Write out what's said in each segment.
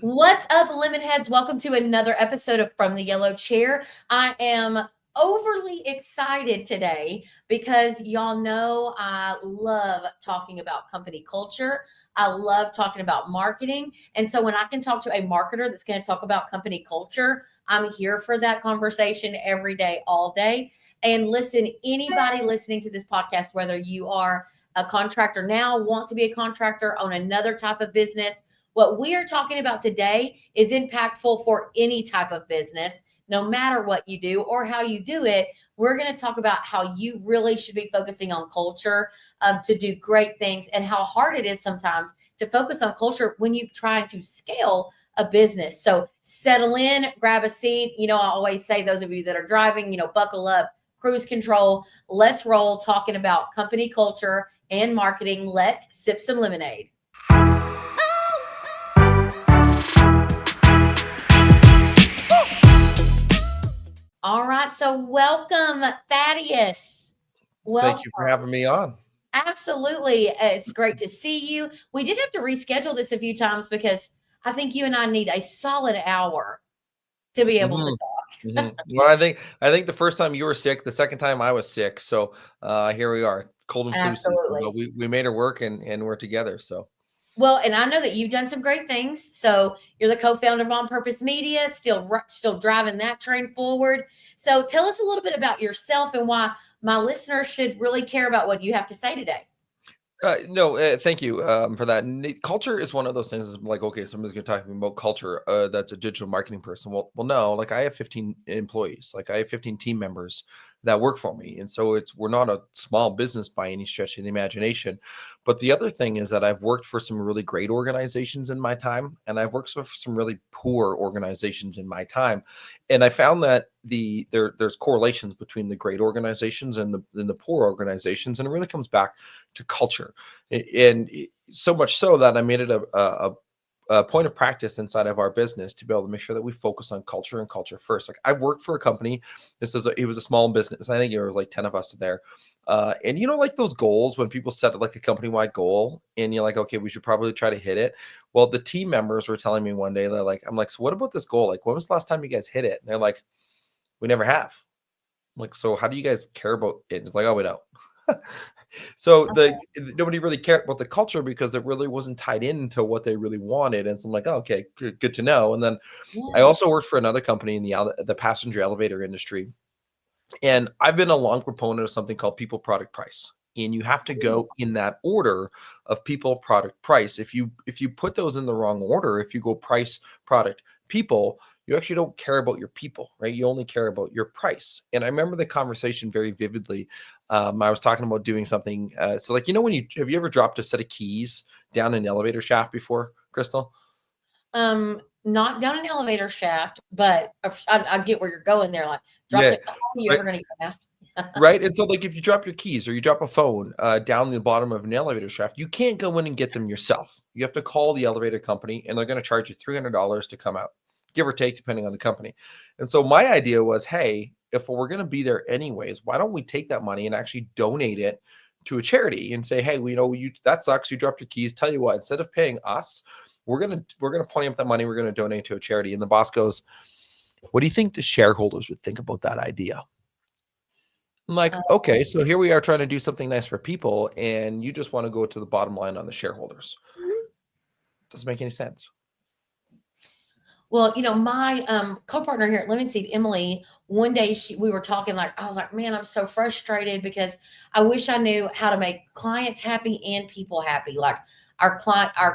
What's up, lemon heads? Welcome to another episode of From the Yellow Chair. I am overly excited today because y'all know I love talking about company culture. I love talking about marketing. And so when I can talk to a marketer that's going to talk about company culture, I'm here for that conversation every day, all day. And listen, anybody listening to this podcast, whether you are a contractor now, want to be a contractor on another type of business, what we are talking about today is impactful for any type of business, no matter what you do or how you do it. We're going to talk about how you really should be focusing on culture to do great things, and how hard it is sometimes to focus on culture when you're trying to scale a business. So settle in, grab a seat. I always say, those of you that are driving, buckle up, cruise control. Let's roll talking about company culture and marketing. Let's sip some lemonade. All right. So welcome, Thaddeus. Thank Welcome. you for having me on. Absolutely. It's great to see you. We did have to reschedule this a few times because I think you and I need a solid hour to be able to hmm talk. Well, I think the first time you were sick, the second time I was sick. So here we are, cold and flu season, Absolutely. but we made it work and we're together. So Well, and I know that you've done some great things. So you're the co-founder of On Purpose Media, still driving that train forward. So tell us a little bit about yourself and why my listeners should really care about what you have to say today. no, thank you for that. Culture is one of those things. Like, okay, somebody's going to talk to me about culture. That's a digital marketing person. Well, no. Like, I have 15 employees. Like, I have 15 team members that work for me, and so we're not a small business by any stretch of the imagination. But the other thing is that I've worked for some really great organizations in my time, and I've worked for some really poor organizations in my time, and I found that there's correlations between the great organizations and the poor organizations, and it really comes back to culture. And so much so that I made it a point of practice inside of our business to be able to make sure that we focus on culture and culture first. Like, I worked for a company. It was a small business. I think there was like 10 of us there. And like those goals when people set like a company-wide goal and you're like, okay, we should probably try to hit it. Well, the team members were telling me one day, I'm like, so what about this goal? Like, when was the last time you guys hit it? And they're like, we never have. I'm like, so how do you guys care about it? It's like, oh, we don't. So nobody really cared about the culture because it really wasn't tied into what they really wanted. And so I'm like, oh, okay, good to know. And then I Yeah. also worked for another company in the passenger elevator industry. And I've been a long proponent of something called people, product, price. And you have to go in that order of people, product, price. If you put those in the wrong order, if you go price, product, people, you actually don't care about your people, right? You only care about your price. And I remember the conversation very vividly. I was talking about doing something. So, like, when have you ever dropped a set of keys down an elevator shaft before, Crystal? Not down an elevator shaft, but I get where you're going there. Like, dropped Yeah. it. How are you Right. ever going to get out? Right. And so, like, if you drop your keys or you drop a phone down the bottom of an elevator shaft, you can't go in and get them yourself. You have to call the elevator company, and they're going to charge you $300 to come out, give or take, depending on the company. And so, my idea was, hey, if we're going to be there anyways, why don't we take that money and actually donate it to a charity and say, hey, you that sucks. You dropped your keys. Tell you what, instead of paying us, we're gonna pony up that money. We're going to donate to a charity. And the boss goes, what do you think the shareholders would think about that idea? I'm like, okay, so here we are trying to do something nice for people, and you just want to go to the bottom line on the shareholders. Doesn't make any sense. Well, my co-partner here at Lemon Seed, Emily, one day we were talking, like, I was like, man, I'm so frustrated because I wish I knew how to make clients happy and people happy. Like, our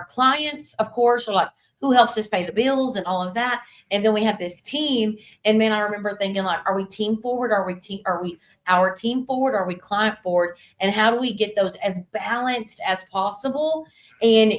clients, of course, are like, who helps us pay the bills and all of that. And then we have this team. And man, I remember thinking, like, are we team forward? Are we our team forward? Are we client forward? And how do we get those as balanced as possible? And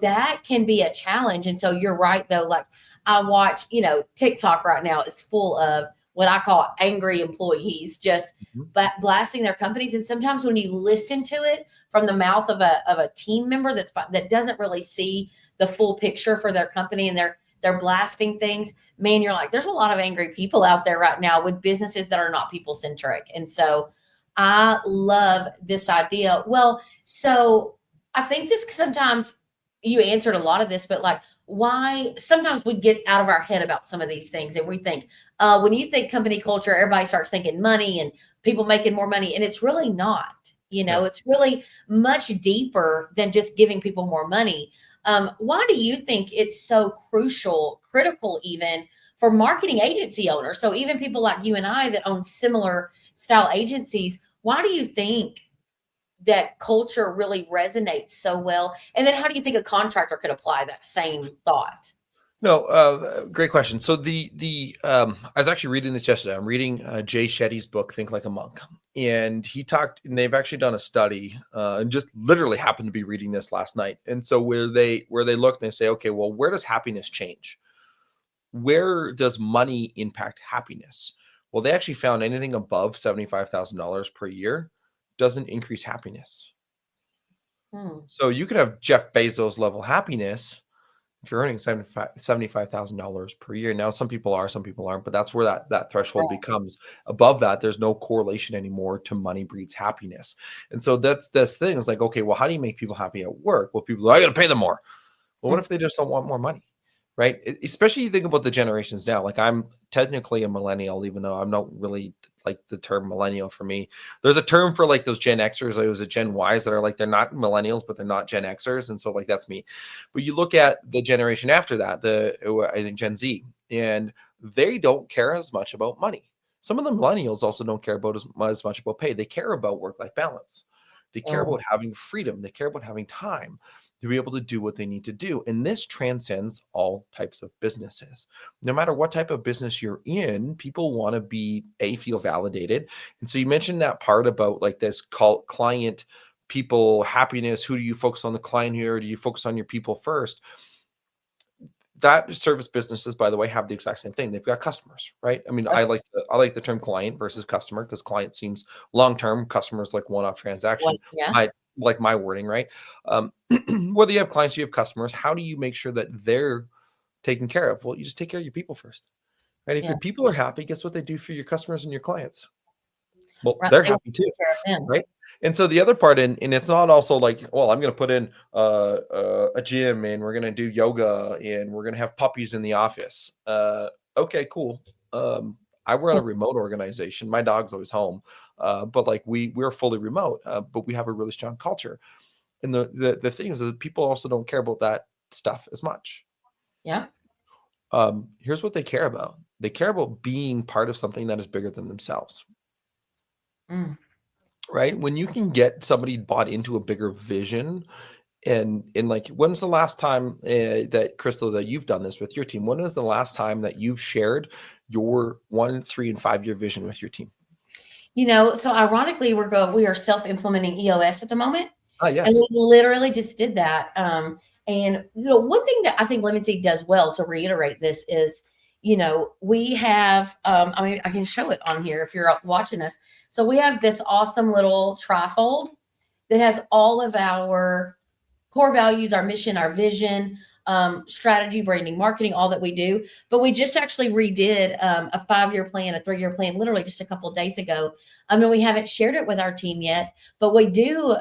that can be a challenge. And so you're right, though, like, I watch, TikTok right now is full of what I call angry employees, just Mhm. blasting their companies. And sometimes when you listen to it from the mouth of a team member that doesn't really see the full picture for their company, and they're blasting things, man, you're like, there's a lot of angry people out there right now with businesses that are not people centric. And so I love this idea. Well, so I think this sometimes you answered a lot of this, but like, why sometimes we get out of our head about some of these things and we think, when you think company culture, everybody starts thinking money and people making more money. And it's really not, Yeah. it's really much deeper than just giving people more money. Why do you think it's so critical, even for marketing agency owners? So, even people like you and I that own similar style agencies, why do you think that culture really resonates so well? And then how do you think a contractor could apply that same thought? No, great question. So I was actually reading this yesterday. I'm reading Jay Shetty's book, Think Like a Monk, and he talked. And they've actually done a study, and just literally happened to be reading this last night. And so where they look and they say, okay, well, where does happiness change? Where does money impact happiness? Well, they actually found anything above $75,000 per year doesn't increase happiness. Hmm. So you could have Jeff Bezos level happiness if you're earning $75,000 per year. Now, some people are, some people aren't, but that's where that threshold Right. becomes. Above that, there's no correlation anymore to money breeds happiness. And so that's this thing is like, okay, well, how do you make people happy at work? Well, people are, I got to pay them more. Well, what Mm. if they just don't want more money? Right? Especially you think about the generations now. Like I'm technically a millennial, even though I'm not really like the term millennial for me. There's a term for like those Gen Xers, like it was a Gen Ys that are like they're not millennials, but they're not Gen Xers. And so like that's me. But you look at the generation after that, I think Gen Z, and they don't care as much about money. Some of the millennials also don't care about as much about pay. They care about work-life balance. They care Oh, about having freedom. They care about having time to be able to do what they need to do. And this transcends all types of businesses. No matter what type of business you're in, people want to feel validated. And so you mentioned that part about like this client people happiness. Who do you focus on, the client here, or do you focus on your people first? That service businesses, by the way, have the exact same thing. They've got customers, right? I mean, okay. I like the term client versus customer because client seems long term, customers like one off Well, transaction. yeah, I like my wording, right? Whether you have clients, you have customers. How do you make sure that they're taken care of? Well, you just take care of your people first, right? If yeah, your people are happy, guess what they do for your customers and your clients? Well, right. they're They want happy to too, take care of them. right? And so the other part, and it's not also like, well, I'm going to put in a gym and we're going to do yoga and we're going to have puppies in the office. Okay, cool. Um, I run a remote organization. My dog's always home, but like we're fully remote, but we have a really strong culture. And the thing is that people also don't care about that stuff as much. Yeah. Here's what they care about. They care about being part of something that is bigger than themselves. Mm. Right? When you can get somebody bought into a bigger vision, and like, when's the last time that Crystal, that you've done this with your team? When is the last time that you've shared your 1, 3, and 5 year vision with your team? So ironically, we are self-implementing EOS at the moment. Ah, And yes. we literally just did that. And one thing that I think Lemon Seed does well, to reiterate this, is we have, I mean, I can show it on here if you're watching us. So we have this awesome little trifold that has all of our core values, our mission, our vision, strategy, branding, marketing, all that we do. But we just actually redid a 5 year plan, a 3 year plan, literally just a couple of days ago. I mean, we haven't shared it with our team yet, but we do.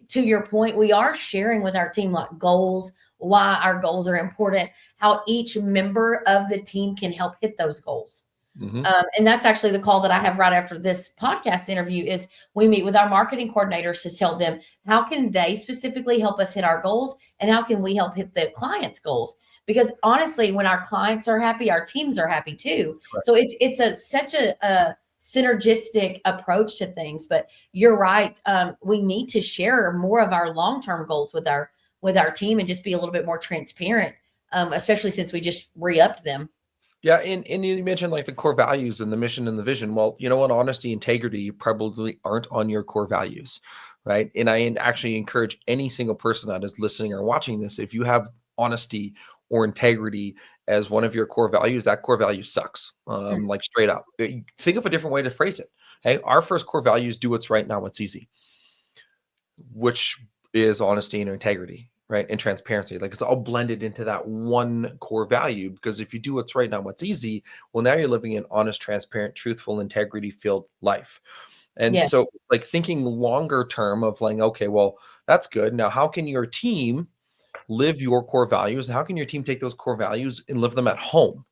To your point, we are sharing with our team like goals, why our goals are important, how each member of the team can help hit those goals. Hmm. And that's actually the call that I have right after this podcast interview. Is we meet with our marketing coordinators to tell them how can they specifically help us hit our goals, and how can we help hit the clients' goals. Because honestly, when our clients are happy, our teams are happy too. So Correct. it's such a synergistic approach to things. But you're right. We need to share more of our long-term goals with our team, and just be a little bit more transparent, especially since we just re-upped them. Yeah, and you mentioned like the core values and the mission and the vision. Well, you know what? Honesty, integrity probably aren't on your core values, right? And actually encourage any single person that is listening or watching this, if you have honesty or integrity as one of your core values, that core value sucks. Mm. Like straight up. Think of a different way to phrase it. Hey, our first core value is do what's right, not what's easy, which is honesty and integrity, right? And transparency. Like it's all blended into that one core value. Because if you do what's right, not what's easy, well, now you're living an honest, transparent, truthful, integrity filled life. And Yeah. so, like thinking longer term of like, okay, well, that's good. Now, how can your team live your core values. And how can your team take those core values and live them at home?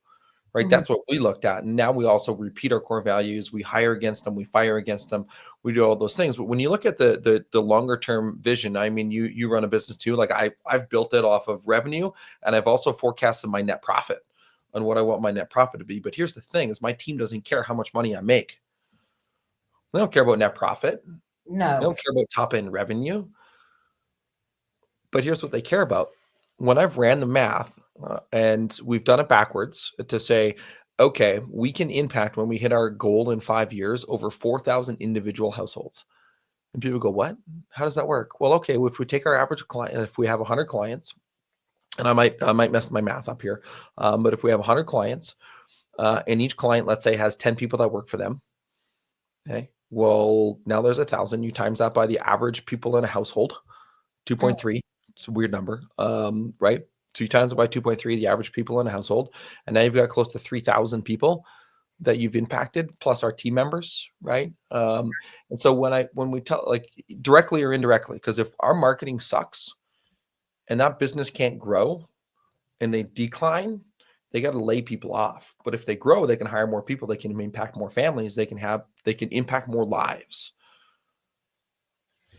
Right? Mhm. That's what we looked at. And now we also repeat our core values. We hire against them. We fire against them. We do all those things. But when you look at the longer term vision, I mean, you run a business too. Like I've built it off of revenue, and I've also forecasted my net profit on what I want my net profit to be. But here's the thing: is my team doesn't care how much money I make. They don't care about net profit. They No. don't care about top end revenue. But here's what they care about. When I've ran the math and we've done it backwards to say, okay, we can impact when we hit our goal in 5 years over 4,000 individual households. And people go, what? How does that work? Well, okay, if we take our average client, if we have 100 clients, and I might mess my math up here, but if we have 100 clients and each client, let's say, has 10 people that work for them, okay, well, now there's 1,000. You times that by the average people in a household, Mm. 2.3. It's a weird number, right? So you times it by 2.3, the average people in a household, and now you've got close to 3,000 people that you've impacted, plus our team members, right? And so when we tell, like, directly or indirectly, because if our marketing sucks and that business can't grow and they decline, they got to lay people off. But if they grow, they can hire more people, they can impact more families, they can impact more lives.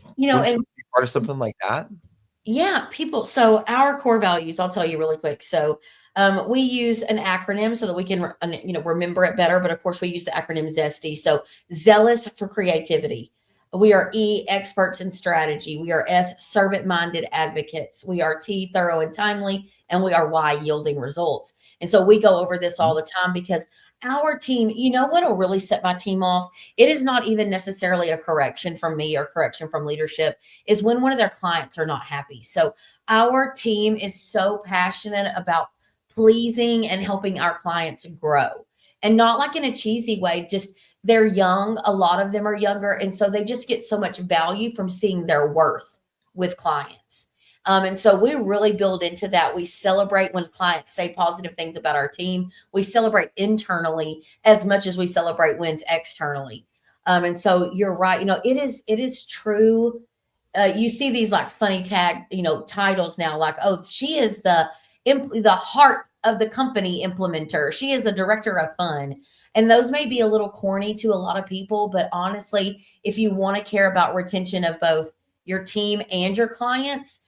Wouldn't you And want to be part of something like that? yeah, people. So our core values, I'll tell you really quick. So we use an acronym so that we can, remember it better. But of course, we use the acronym ZESTY. So zealous for creativity. We are E, experts in strategy. We are S, servant-minded advocates. We are T, thorough and timely, and we are Y, yielding results. And so we go over this all Mhm. the time because our team, you know what will really set my team off? It is not even necessarily a correction from me or correction from leadership, is when one of their clients are not happy. So our team is so passionate about pleasing and helping our clients grow, and not like in a cheesy way, just they're young. A lot of them are younger. And so they just get so much value from seeing their worth with clients. And so we really build into that. We celebrate when clients say positive things about our team. We celebrate internally as much as we celebrate wins externally. And so you're right. It is true. You see these like funny titles now, like, oh, she is the heart of the company implementer. She is the director of fun. And those may be a little corny to a lot of people, but honestly, if you want to care about retention of both your team and your clients,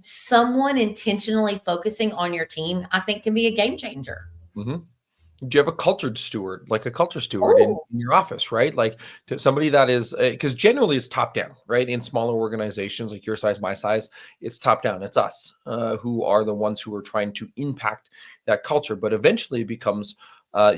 someone intentionally focusing on your team, I think, can be a game changer. Mhm. Do you have a culture steward, like a culture steward Oh, in your office, right? Like to somebody that is, because generally it's top down, right? In smaller organizations like your size, my size, it's top down. It's us who are the ones who are trying to impact that culture. But eventually it becomes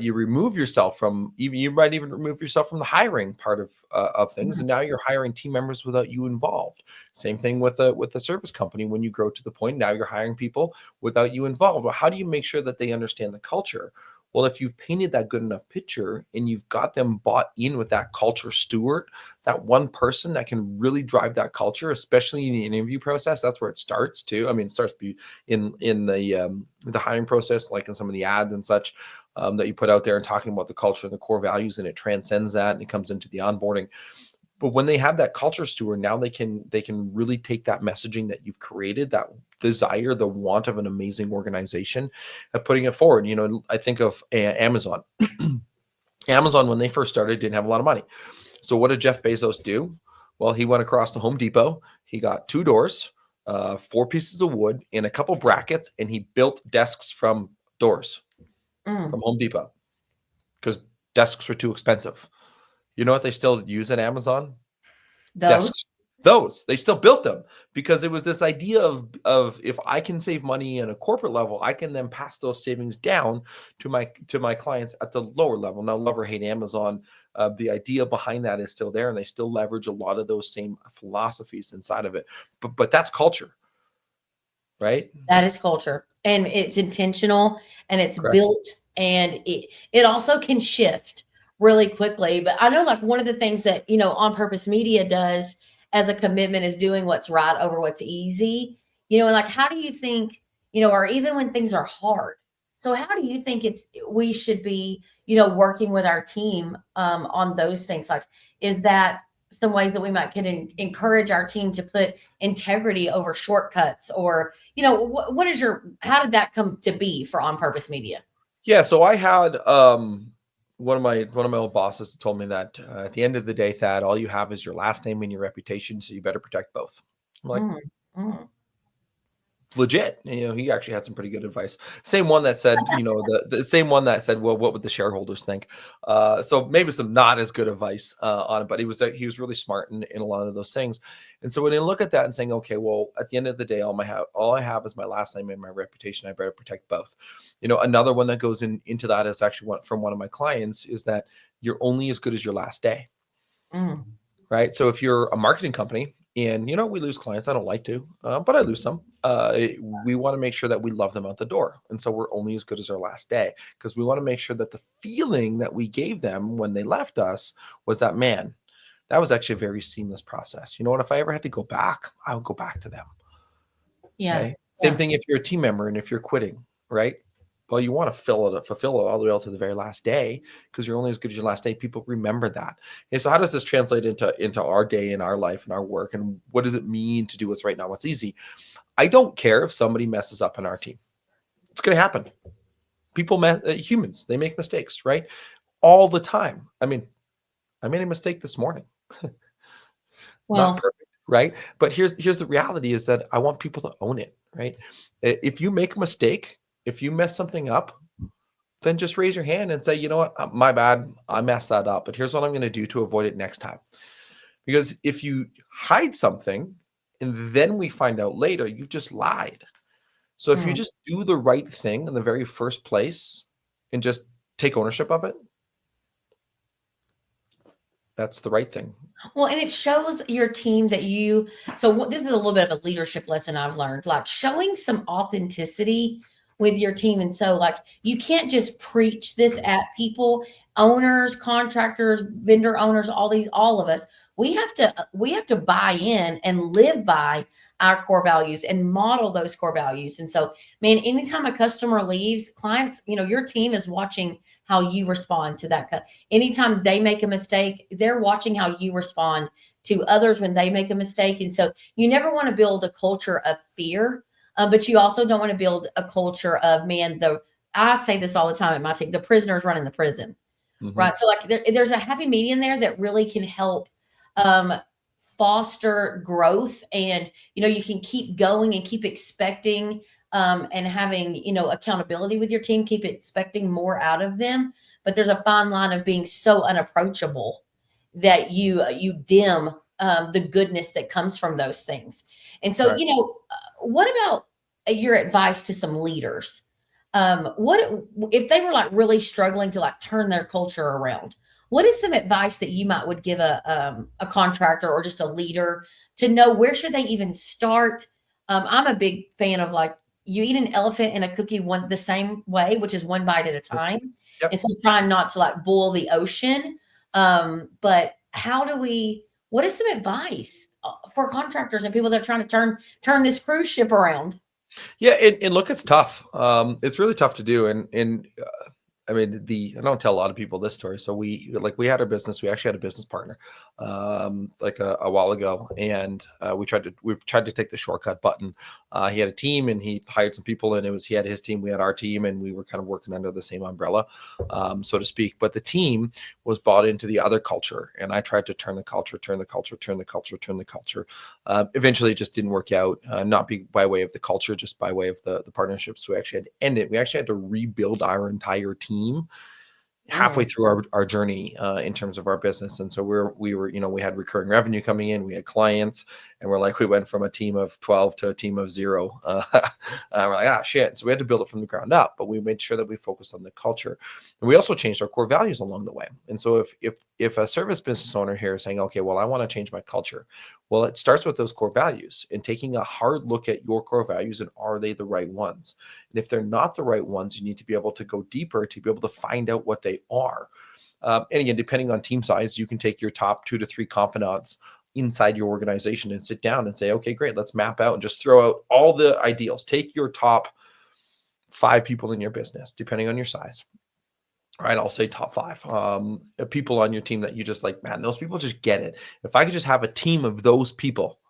you remove yourself from even you might even remove yourself from the hiring part of things, mhm. and now you're hiring team members without you involved. Same thing with the service company. When you grow to the point now you're hiring people without you involved. Well, how do you make sure that they understand the culture? Well, if you've painted that good enough picture and you've got them bought in with that culture steward, that one person that can really drive that culture, especially in the interview process, that's where it starts too. I mean, it starts to be in the hiring process, like in some of the ads and such that you put out there and talking about the culture and the core values, and it transcends that and it comes into the onboarding. But when they have that culture steward, now they can really take that messaging that you've created, that desire, the want of an amazing organization, and putting it forward. I think of Amazon. Amazon, when they first started, didn't have a lot of money. So what did Jeff Bezos do? Well, he went across to Home Depot. He got two doors, four pieces of wood, and a couple brackets, and he built desks from doors Mm. from Home Depot because desks were too expensive. You know what they still use at Amazon? Those. Desks. Those they still built them because it was this idea of if I can save money at a corporate level, I can then pass those savings down to my clients at the lower level. Now, love or hate Amazon, the idea behind that is still there, and they still leverage a lot of those same philosophies inside of it. But that's culture, right? That is culture, and it's intentional, and it's Correct. built, and it also can shift really quickly. But I know, like, one of the things that On Purpose Media does as a commitment is doing what's right over what's easy. And like, how do you think, or even when things are hard? So how do you think we should be, working with our team on those things? Like, is that some ways that we might can encourage our team to put integrity over shortcuts, or what is your, how did that come to be for On Purpose Media? Yeah, so I had one of my old bosses told me that at the end of the day, Thad, all you have is your last name and your reputation, so you better protect both. I'm like, Mm, mm. legit. And, he actually had some pretty good advice. Same one that said, the same one that said, well, what would the shareholders think? So maybe some not as good advice on it, but he was really smart in a lot of those things. And so when you look at that and saying, okay, well, at the end of the day, all I have is my last name and my reputation. I better protect both. Another one that goes into that is actually from one of my clients, is that you're only as good as your last day. Mm. Right. So if you're a marketing company and, we lose clients, I don't like to, but I lose some. We want to make sure that we love them out the door. And so we're only as good as our last day, because we want to make sure that the feeling that we gave them when they left us was that, man, that was actually a very seamless process. You know what? If I ever had to go back, I would go back to them. Yeah. Okay. Same Yeah. thing if you're a team member and if you're quitting, right? Well, you want to fulfill it all the way out to the very last day, because you're only as good as your last day. People remember that. And so how does this translate into our day and our life and our work? And what does it mean to do what's right now? What's easy? I don't care if somebody messes up on our team. It's going to happen. Humans, they make mistakes, right? All the time. I mean, I made a mistake this morning. Not Well, perfect, right? But here's the reality, is that I want people to own it, right? If you make a mistake, if you mess something up, then just raise your hand and say, you know what, my bad, I messed that up, but here's what I'm going to do to avoid it next time. Because if you hide something and then we find out later, you've just lied. So if you mm. just do the right thing in the very first place and just take ownership of it, that's the right thing. Well, and it shows your team that this is a little bit of a leadership lesson I've learned, like showing some authenticity with your team. And so, like, you can't just preach this at people, owners, contractors, vendor owners, all of us. We have to buy in and live by our core values and model those core values. And so, man, anytime a customer leaves, clients, your team is watching how you respond to that. Anytime they make a mistake, they're watching how you respond to others when they make a mistake. And so you never want to build a culture of fear, but you also don't want to build a culture of, man, I say this all the time at my team, the prisoner's running the prison, Mhm. right? So like there's a happy medium there that really can help um, foster growth, and you can keep going and keep expecting, and having accountability with your team, keep expecting more out of them, but there's a fine line of being so unapproachable that you dim the goodness that comes from those things. And so Right. what about your advice to some leaders? What if they were like really struggling to like turn their culture around? What is some advice that you might would give a contractor or just a leader to know where should they even start? I'm a big fan of, like, you eat an elephant and a cookie the same way, which is one bite at a time. And Yep. so trying not to like boil the ocean. But what is some advice for contractors and people that are trying to turn this cruise ship around? Yeah, and look, it's tough. It's really tough to do, and I mean, I don't tell a lot of people this story. So we had our business. We actually had a business partner, like a while ago, and we tried to take the shortcut button. He had a team, and he hired some people, and he had his team, we had our team, and we were kind of working under the same umbrella, so to speak. But the team was bought into the other culture, and I tried to turn the culture, turn the culture, turn the culture, turn the culture. Eventually, it just didn't work out. Not by way of the culture, just by way of the partnerships. So we actually had to end it. We actually had to rebuild our entire team halfway Mm. through our journey in terms of our business. And so we were we had recurring revenue coming in, we had clients, and we went from a team of 12 to a team of 0. We're like, shit. So we had to build it from the ground up, but we made sure that we focused on the culture. And we also changed our core values along the way. And so if a service business owner here is saying, okay, well, I want to change my culture, well, it starts with those core values and taking a hard look at your core values, and are they the right ones? And if they're not the right ones, you need to be able to go deeper to be able to find out what they are. And again, depending on team size, you can take your top 2 to 3 confidants inside your organization and sit down and say, okay, great, let's map out and just throw out all the ideals. Take your top 5 people in your business, depending on your size, right? I'll say top five people on your team that you just like, man, those people just get it. If I could just have a team of those people,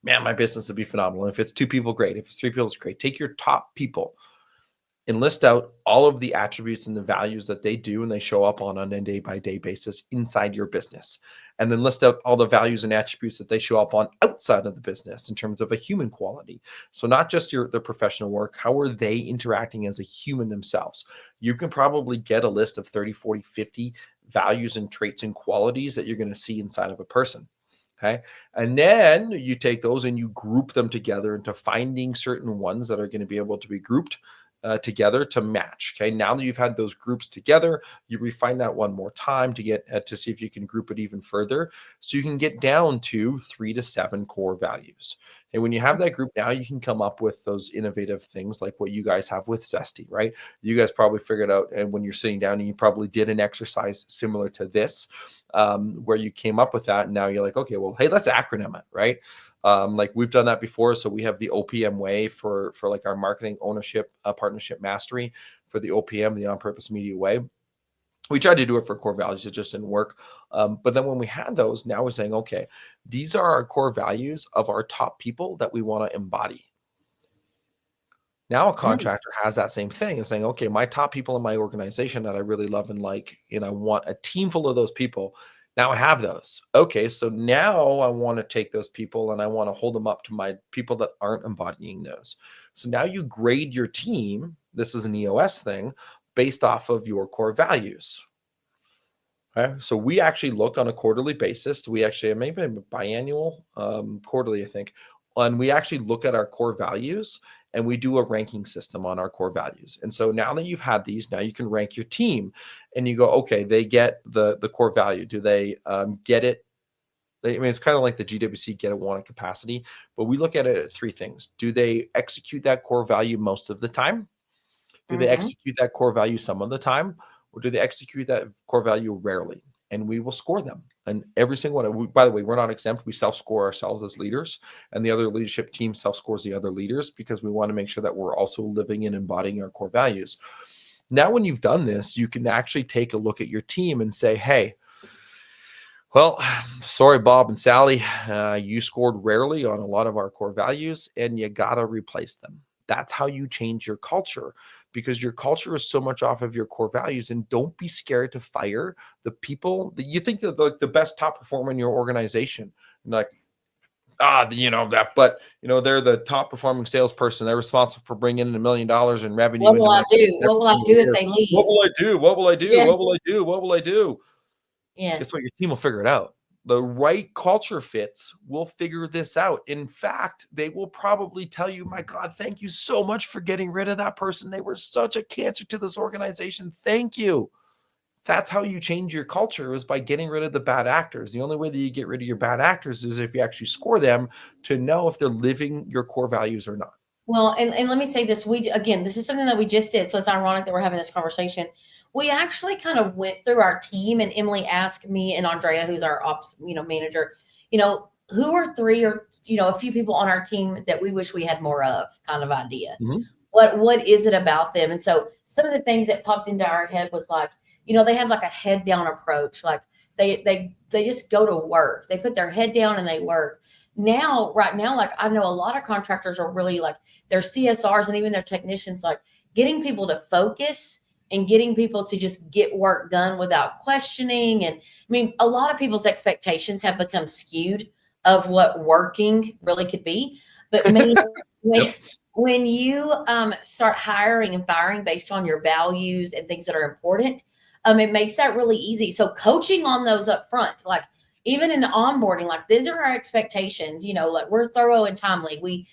man, my business would be phenomenal. If it's 2 people, great. If it's 3 people, it's great. Take your top people and list out all of the attributes and the values that they do and they show up on a day by day basis inside your business. And then list out all the values and attributes that they show up on outside of the business in terms of a human quality. So not just their professional work, how are they interacting as a human themselves? You can probably get a list of 30, 40, 50 values and traits and qualities that you're going to see inside of a person. Okay. And then you take those and you group them together into finding certain ones that are going to be able to be grouped together to match. Okay. Now that you've had those groups together, you refine that one more time to get to see if you can group it even further. So you can get down to 3 to 7 core values. And when you have that group, now you can come up with those innovative things like what you guys have with Zesty, right? You guys probably figured out, and when you're sitting down and you probably did an exercise similar to this, where you came up with that. And now you're like, okay, well, hey, let's acronym it, right? Like we've done that before. So we have the OPM way for like our marketing ownership, partnership mastery for the OPM, the on purpose media way. We tried to do it for core values. It just didn't work. But then when we had those, now we're saying, okay, these are our core values of our top people that we want to embody. Now a contractor has that same thing and saying, okay, my top people in my organization that I really love and like, and I want a team full of those people. Now I have those. Okay, so now I want to take those people and I want to hold them up to my people that aren't embodying those. So now you grade your team. This is an EOS thing based off of your core values. Okay, so we actually look on a quarterly basis. We actually maybe biannual, quarterly, I think, and we actually look at our core values and we do a ranking system on our core values. And so now that you've had these, now you can rank your team, and you go, okay, they get the core value. Do they get it? I mean, it's kind of like the GWC get it, want it capacity, but we look at it at 3 things. Do they execute that core value most of the time? Do they Mm-hmm. execute that core value some of the time, or do they execute that core value rarely? And we will score them. And every single one. By the way, we're not exempt. We self-score ourselves as leaders, and the other leadership team self-scores the other leaders because we want to make sure that we're also living and embodying our core values. Now, when you've done this, you can actually take a look at your team and say, hey, well, sorry, Bob and Sally, you scored rarely on a lot of our core values, and you got to replace them. That's how you change your culture, because your culture is so much off of your core values. And don't be scared to fire the people that you think that the best top performer in your organization. And like, that, but they're the top performing salesperson. They're responsible for bringing in $1 million in revenue What into will my I do? every What will I single do if year. they What leave? will I do? What will I do? Yeah. What will I do? What will I do? Guess Yes. what? Your team will figure it out. The right culture fits will figure this out. In fact, they will probably tell you, my God, thank you so much for getting rid of that person. They were such a cancer to this organization. Thank you. That's how you change your culture, is by getting rid of the bad actors. The only way that you get rid of your bad actors is if you actually score them to know if they're living your core values or not. Well, and let me say this. Again, this is something that we just did. So it's ironic that we're having this conversation. We actually kind of went through our team, and Emily asked me and Andrea, who's our ops, manager, who are 3 or, a few people on our team that we wish we had more of, kind of idea. Mhm. What is it about them? And so some of the things that popped into our head was like, they have like a head down approach. Like they just go to work. They put their head down and they work. Right now, like I know a lot of contractors are really like their CSRs and even their technicians, like getting people to focus and getting people to just get work done without questioning. And I mean, a lot of people's expectations have become skewed of what working really could be. But man, when, Yep. when you start hiring and firing based on your values and things that are important, it makes that really easy. So coaching on those up front, like even in the onboarding, like these are our expectations, like we're thorough and timely. We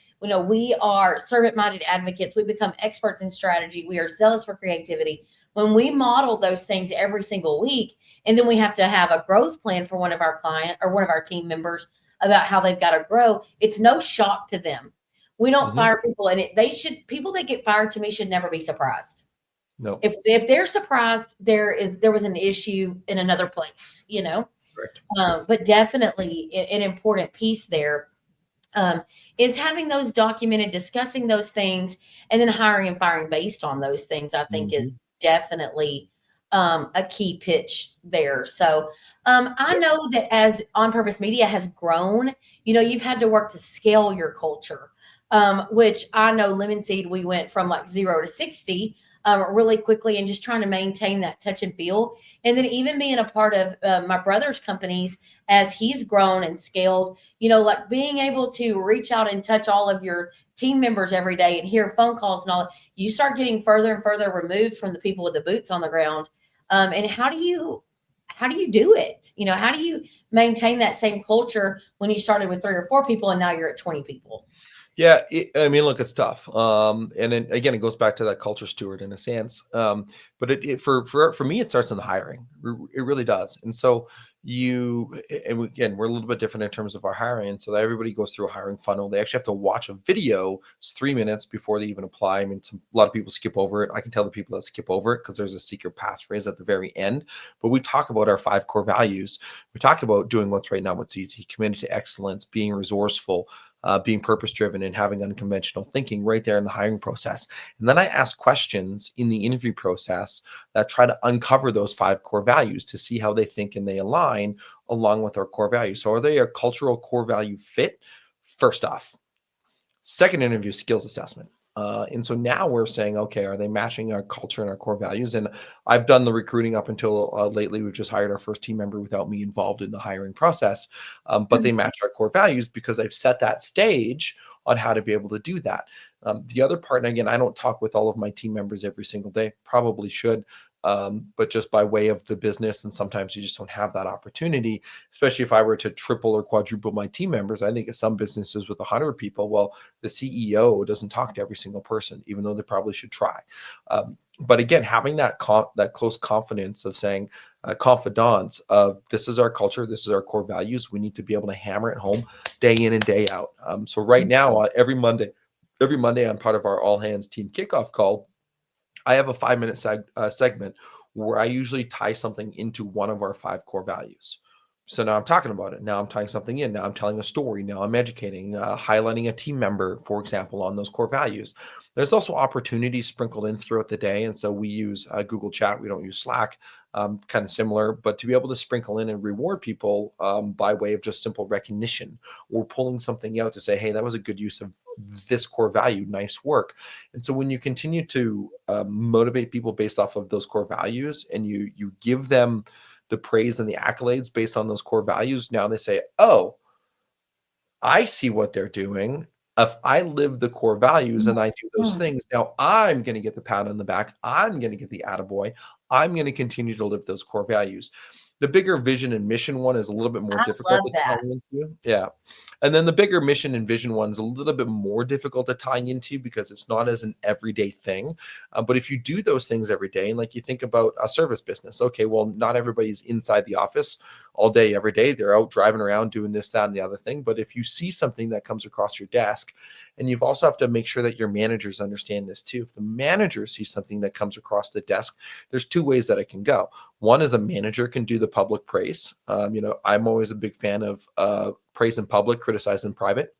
are servant-minded advocates. We become experts in strategy. We are zealous for creativity. When we model those things every single week, and then we have to have a growth plan for one of our client or one of our team members about how they've got to grow, it's no shock to them. We don't Mhm. fire people, and people that get fired to me should never be surprised. No, If they're surprised, there was an issue in another place. correct. But definitely an important piece there is having those documented, discussing those things, and then hiring and firing based on those things. I think Mhm. is definitely a key pitch there. So I know that as On Purpose Media has grown, you've had to work to scale your culture, which I know Lemon Seed, we went from like 0 to 60 really quickly and just trying to maintain that touch and feel. And then even being a part of my brother's companies as he's grown and scaled, like being able to reach out and touch all of your team members every day and hear phone calls and all, you start getting further and further removed from the people with the boots on the ground. And how do you do it? How do you maintain that same culture when you started with 3 or 4 people and now you're at 20 people? Yeah, I mean, look, it's tough. And then again, it goes back to that culture steward in a sense. But for me, it starts in the hiring. It really does. And so again, we're a little bit different in terms of our hiring. So that everybody goes through a hiring funnel. They actually have to watch a video. It's 3 minutes before they even apply. I mean, a lot of people skip over it. I can tell the people that skip over it because there's a secret passphrase at the very end. But we talk about our 5 core values. We talk about doing what's right now, what's easy, committed to excellence, being resourceful, being purpose driven, and having unconventional thinking right there in the hiring process. And then I ask questions in the interview process that try to uncover those 5 core values to see how they think and they align along with our core values. So are they a cultural core value fit? First off. Second interview, skills assessment. And so now we're saying, okay, are they matching our culture and our core values? And I've done the recruiting up until lately. We've just hired our first team member without me involved in the hiring process. But they match our core values because I've set that stage on how to be able to do that. The other part, and again, I don't talk with all of my team members every single day, probably should. But just by way of the business, and sometimes you just don't have that opportunity, especially if I were to triple or quadruple my team members. I think of some businesses with 100 people, well, the CEO doesn't talk to every single person, even though they probably should try. But again, having that close confidence of saying, confidants of this is our culture, this is our core values. We need to be able to hammer it home day in and day out. So right now, every Monday, I'm part of our all hands team kickoff call. I have a 5-minute segment where I usually tie something into one of our 5 core values. So now I'm talking about it. Now I'm tying something in. Now I'm telling a story. Now I'm educating, highlighting a team member, for example, on those core values. There's also opportunities sprinkled in throughout the day. And so we use Google Chat. We don't use Slack, kind of similar, but to be able to sprinkle in and reward people by way of just simple recognition or pulling something out to say, hey, that was a good use of this core value. Nice work. And so when you continue to motivate people based off of those core values and you give them the praise and the accolades based on those core values, now they say, oh, I see what they're doing. If I live the core values and I do those Mhm. things, now I'm going to get the pat on the back. I'm going to get the attaboy. I'm going to continue to live those core values. The bigger vision and mission one is a little bit more I difficult love to tie that. into. Yeah. And then the bigger mission and vision one is a little bit more difficult to tie into because it's not as an everyday thing. But if you do those things every day, and like you think about a service business, okay, well, not everybody's inside the office all day, every day. They're out driving around doing this, that, and the other thing. But if you see something that comes across your desk, and you've also have to make sure that your managers understand this too. If the manager sees something that comes across the desk, there's 2 ways that it can go. One is a manager can do the public praise. I'm always a big fan of praise in public, criticize in private,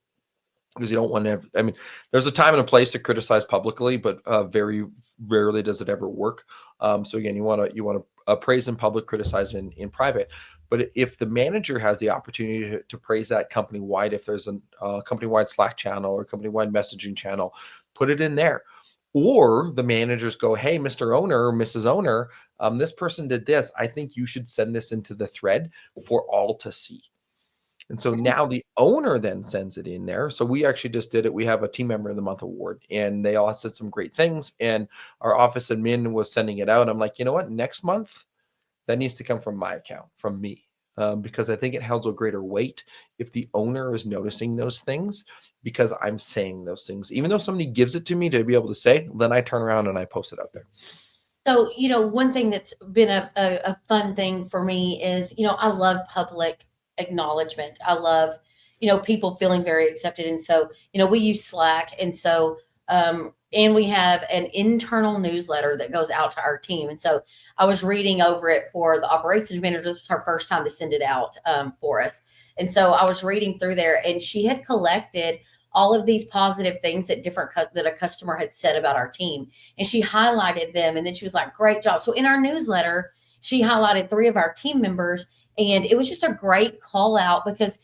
because you don't want to I mean, there's a time and a place to criticize publicly, but very rarely does it ever work. So again, you want to praise in public, criticize in private. But if the manager has the opportunity to praise that company wide, if there's a company wide Slack channel or company wide messaging channel, put it in there. Or the managers go, hey, Mr. Owner or Mrs. Owner, this person did this. I think you should send this into the thread for all to see. And so now the owner then sends it in there. So we actually just did it. We have a team member of the month award and they all said some great things. And our office admin was sending it out. I'm like, you know what? Next month, that needs to come from my account, from me. Because I think it holds a greater weight if the owner is noticing those things because I'm saying those things. Even though somebody gives it to me to be able to say, then I turn around and I post it out there. So, one thing that's been a fun thing for me is, I love public acknowledgement. I love, people feeling very accepted. And so, we use Slack. And so, and we have an internal newsletter that goes out to our team. And so I was reading over it for the operations manager. This was her first time to send it out for us. And so I was reading through there and she had collected all of these positive things that that a customer had said about our team, and she highlighted them, and then she was like, great job. So in our newsletter, she highlighted 3 of our team members, and it was just a great call out because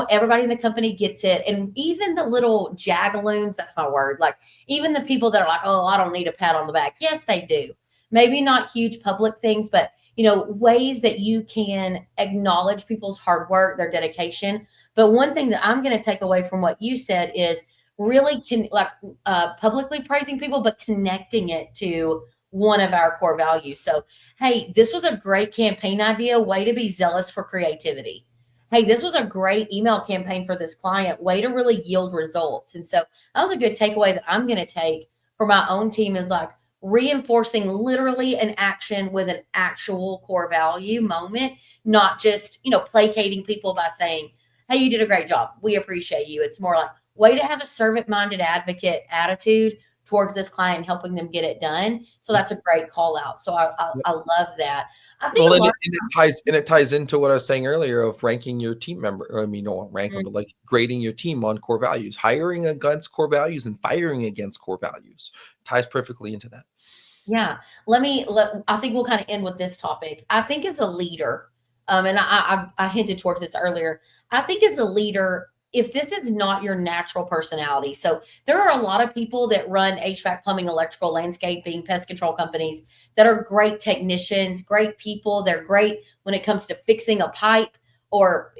everybody in the company gets it, and even the little jagaloons, that's my word, like even the people that are like, oh, I don't need a pat on the back, yes they do. Maybe not huge public things, but ways that you can acknowledge people's hard work, their dedication. But one thing that I'm going to take away from what you said is really publicly praising people, but connecting it to one of our core values. So, hey, this was a great campaign idea. Way to be zealous for creativity. Hey, this was a great email campaign for this client. Way to really yield results. And so that was a good takeaway that I'm going to take for my own team is like reinforcing literally an action with an actual core value moment, not just, placating people by saying, hey, you did a great job. We appreciate you. It's more like way to have a servant minded advocate attitude towards this client, helping them get it done. So that's a great call out. So I love that. I think Well, a and lot it ties into what I was saying earlier of ranking your team member. I mean, no, rank them, of, but like grading your team on core values, hiring against core values, and firing against core values ties perfectly into that. yeah. I think we'll kind of end with this topic. I think as a leader, and I hinted towards this earlier. I think as a leader, if this is not your natural personality, so there are a lot of people that run HVAC, plumbing, electrical, landscaping, pest control companies that are great technicians, great people. They're great when it comes to fixing a pipe or,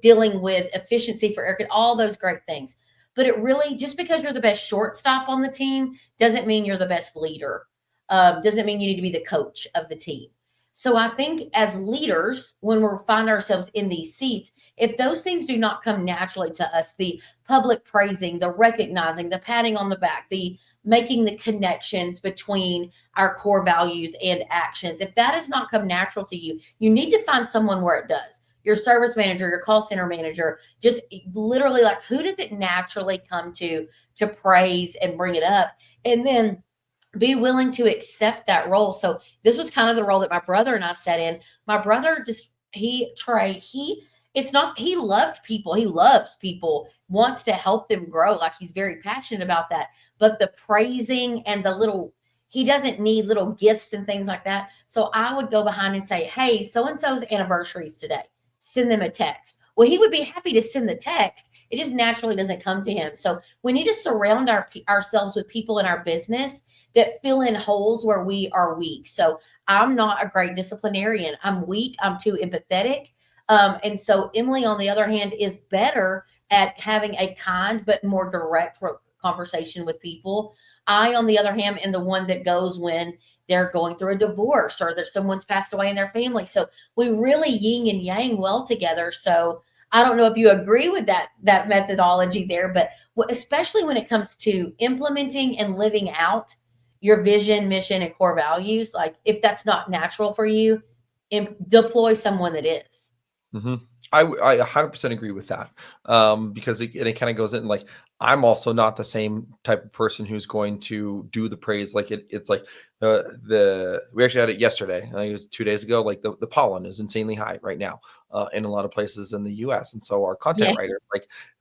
dealing with efficiency for all those great things. But it really, just because you're the best shortstop on the team doesn't mean you're the best leader, doesn't mean you need to be the coach of the team. So I think as leaders, when we find ourselves in these seats, if those things do not come naturally to us, the public praising, the recognizing, the patting on the back, the making the connections between our core values and actions, if that has not come natural to you, you need to find someone where it does. Your service manager, your call center manager, just literally like who does it naturally come to praise and bring it up? And then be willing to accept that role. So this was kind of the role that my brother and I sat in. My brother just Trey, it's not he loved people. He loves people, wants to help them grow. Like he's very passionate about that. But the praising and the little he doesn't need little gifts and things like that. So I would go behind and say, "Hey, so and so's anniversary is today. Send them a text." Well, he would be happy to send the text. It just naturally doesn't come to him. So we need to surround ourselves with people in our business that fill in holes where we are weak. So I'm not a great disciplinarian. I'm weak. I'm too empathetic. And so Emily, on the other hand, is better at having a kind but more direct conversation with people. I, on the other hand, am the one that goes when they're going through a divorce or there's someone's passed away in their family. So we really yin and yang well together. So I don't know if you agree with that methodology there, but especially when it comes to implementing and living out your vision, mission, and core values, like if that's not natural for you, deploy someone that is. Mm-hmm. I 100% agree with that, because it kind of goes in like I'm also not the same type of person who's going to do the praise. Like it's like the we actually had it yesterday. I think it was 2 days ago. Like the pollen is insanely high right now in a lot of places in the U.S. And so our content Yeah. writers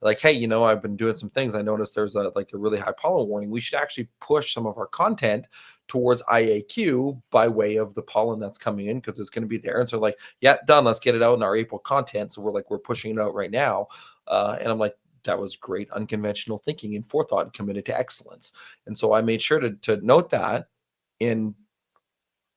like hey, I've been doing some things. I noticed there's a really high pollen warning. We should actually push some of our content towards IAQ by way of the pollen that's coming in because it's going to be there. And so yeah, done. Let's get it out in our April content. So we're pushing it out right now. And I'm like, that was great unconventional thinking and forethought and committed to excellence. And so I made sure to note that and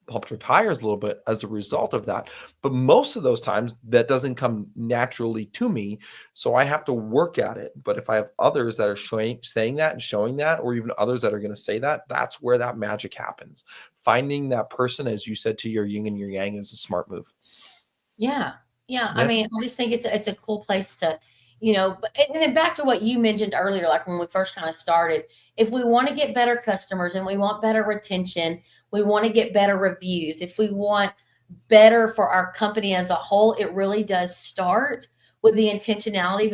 pumped her tires a little bit as a result of that. But most of those times that doesn't come naturally to me. So I have to work at it. But if I have others that are saying that and showing that, or even others that are going to say that, that's where that magic happens. Finding that person, as you said, to your yin and your yang is a smart move. Yeah. Yeah. I Yeah. mean, I just think it's a cool place to, and then back to what you mentioned earlier, like when we first kind of started, if we want to get better customers and we want better retention, we want to get better reviews, if we want better for our company as a whole, it really does start with the intentionality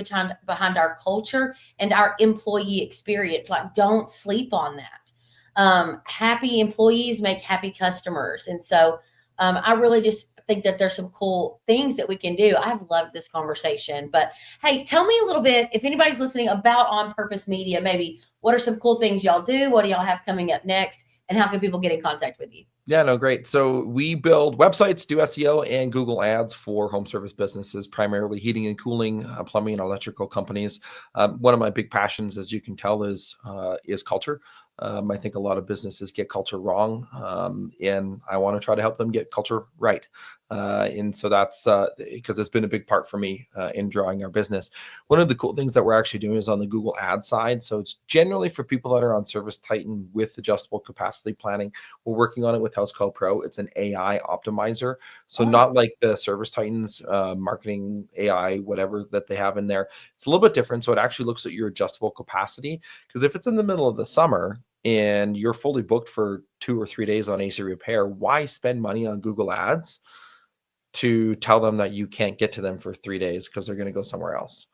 behind our culture and our employee experience. Like, don't sleep on that. Happy employees make happy customers. And so I really just think that there's some cool things that we can do. I've loved this conversation. But hey, tell me a little bit, if anybody's listening, about On Purpose Media. Maybe what are some cool things y'all do? What do y'all have coming up next? And how can people get in contact with you? Yeah, no, great. So we build websites, do SEO and Google ads for home service businesses, primarily heating and cooling, plumbing and electrical companies. One of my big passions, as you can tell, is culture. I think a lot of businesses get culture wrong, and I want to try to help them get culture right. And so that's because it's been a big part for me in drawing our business. One of the cool things that we're actually doing is on the Google ad side. So it's generally for people that are on Service Titan with adjustable capacity planning. We're working on it with House Call Pro. It's an AI optimizer. So Oh, not like the Service Titans marketing AI, whatever that they have in there. It's a little bit different. So it actually looks at your adjustable capacity. Because if it's in the middle of the summer and you're fully booked for 2 or 3 days on AC repair, why spend money on Google ads to tell them that you can't get to them for 3 days because they're going to go somewhere else?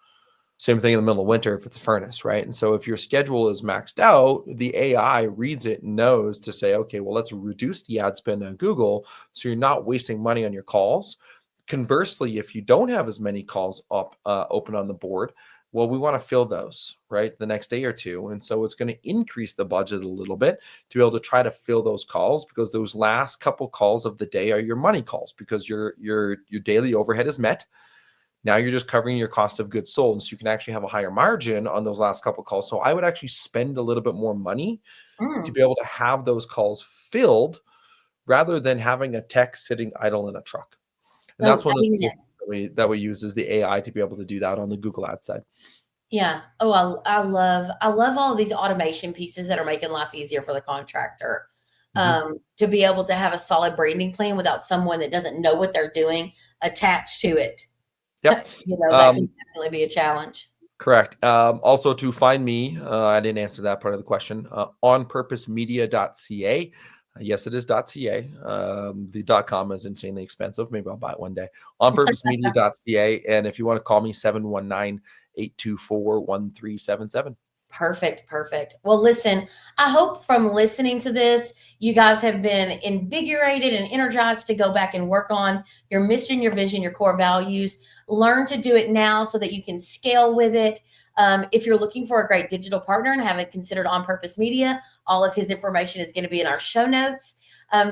Same thing in the middle of winter if it's a furnace, right? And so if your schedule is maxed out, the AI reads it and knows to say, okay, well, let's reduce the ad spend on Google so you're not wasting money on your calls. Conversely, if you don't have as many calls open on the board, well, we want to fill those, right, the next day or two. And so it's going to increase the budget a little bit to be able to try to fill those calls, because those last couple calls of the day are your money calls, because your daily overhead is met. Now you're just covering your cost of goods sold. And so you can actually have a higher margin on those last couple of calls. So I would actually spend a little bit more money to mm. be able to have those calls filled rather than having a tech sitting idle in a truck. And Oh, that's one of the amen. cool things that we use is the AI to be able to do that on the Google ad side. Yeah. Oh, I love all of these automation pieces that are making life easier for the contractor. Mhm. To be able to have a solid branding plan without someone that doesn't know what they're doing attached to it. Yep. That can definitely be a challenge. Correct. Also, to find me, I didn't answer that part of the question, onpurposemedia.ca. Yes, it is .ca. The .com is insanely expensive. Maybe I'll buy it one day. Onpurposemedia.ca. And if you want to call me, 719-824-1377. Perfect, perfect. Well, listen, I hope from listening to this, you guys have been invigorated and energized to go back and work on your mission, your vision, your core values. Learn to do it now so that you can scale with it. If you're looking for a great digital partner and haven't considered On Purpose Media, all of his information is going to be in our show notes.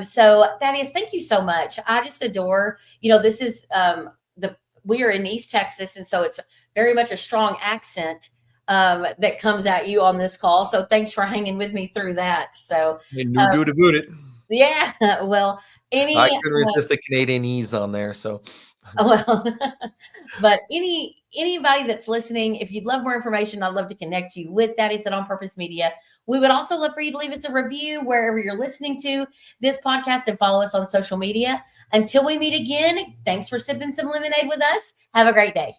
So Thaddeus, thank you so much. I just adore, this is we are in East Texas, and so it's very much a strong accent that comes at you on this call. So thanks for hanging with me through that. So No uh, do to boot it. yeah, well, I any couldn't resist the Canadian ease on there. So well, but anybody that's listening, if you'd love more information, I'd love to connect you with that. Is that On Purpose Media? We would also love for you to leave us a review wherever you're listening to this podcast and follow us on social media. Until we meet again, thanks for sipping some lemonade with us. Have a great day.